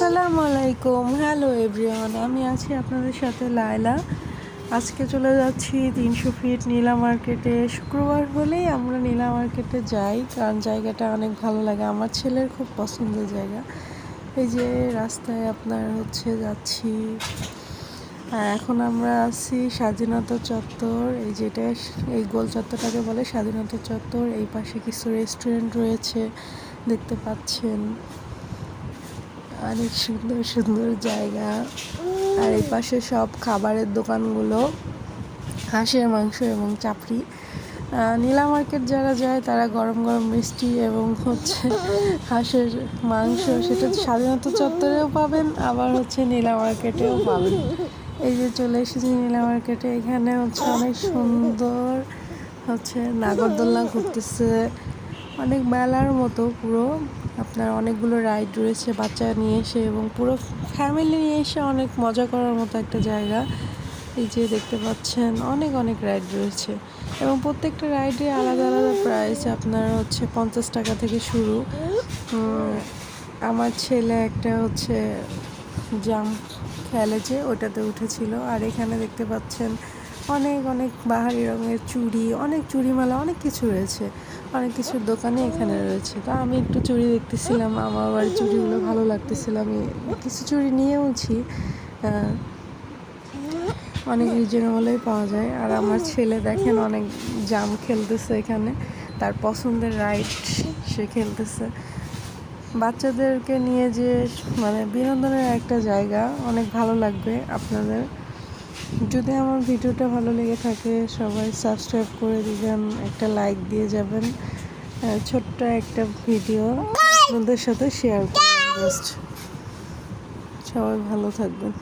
আসসালামু আলাইকুম, hello everyone. আমি আছি আপনাদের সাথে লায়লা। আজকে চলে যাচ্ছি 300 ফিট নীলা মার্কেটে। শুক্রবার হলেই আমরা নীলা মার্কেটে যাই, কারণ জায়গাটা অনেক ভালো লাগে, আমার ছেলের খুব পছন্দের জায়গা। এই যে রাস্তায় আপনার যাচ্ছি, এখন আমরা আছি স্বাধীনতা চত্বর। এই গোল চত্বরটাকে বলে স্বাধীনতা চত্বর। এই পাশে কিছু রেস্টুরেন্ট রয়েছে, দেখতে পাচ্ছেন, অনেক সুন্দর সুন্দর জায়গা। আর এই পাশে সব খাবারের দোকানগুলো, হাঁসের মাংস এবং চাপড়ি। নীলা মার্কেট যারা যায় তারা গরম গরম মিষ্টি এবং হাঁসের মাংস, সেটা স্বাধীনতা চত্বরেও পাবেন, আবার নীলা মার্কেটেও পাবেন। এই যে চলে এসেছি নীলা মার্কেটে। এখানে অনেক সুন্দর নাগরদোলনা ঘুরতেছে, অনেক মেলার মতো পুরো। আপনার অনেকগুলো রাইড রয়েছে বাচ্চা নিয়ে এসে, এবং পুরো ফ্যামিলি নিয়ে এসে অনেক মজা করার মতো একটা জায়গা। এই যে দেখতে পাচ্ছেন অনেক অনেক রাইড রয়েছে, এবং প্রত্যেকটা রাইডে আলাদা আলাদা প্রাইস। আপনার 50 টাকা থেকে শুরু। আমার ছেলে একটা জাম্প খেলে, যে ওটাতে উঠেছিল। আর এখানে দেখতে পাচ্ছেন অনেক অনেক বাহারি রঙের চুড়ি, অনেক চুড়িমালা, অনেক কিছু রয়েছে, অনেক কিছুর দোকানে এখানে রয়েছে। তো আমি একটু চুড়ি দেখতেছিলাম, আমার আবার চুড়িগুলো ভালো লাগতেছিল, আমি কিছু চুড়ি নিয়েওছি। অনেক রিজনেবলেই পাওয়া যায়। আর আমার ছেলে দেখেন অনেক জাম খেলতেছে এখানে, তার পছন্দের রাইড সে খেলতেছে। বাচ্চাদেরকে নিয়ে যে বিনোদনের একটা জায়গা, অনেক ভালো লাগবে আপনাদের। যদি আমার ভিডিওটা ভালো লেগে থাকে, সবাই সাবস্ক্রাইব করে দিবেন, একটা লাইক দিয়ে যাবেন। ছোট্ট একটা ভিডিও আপনাদের সাথে শেয়ার করবেন। সবাই ভালো থাকবেন।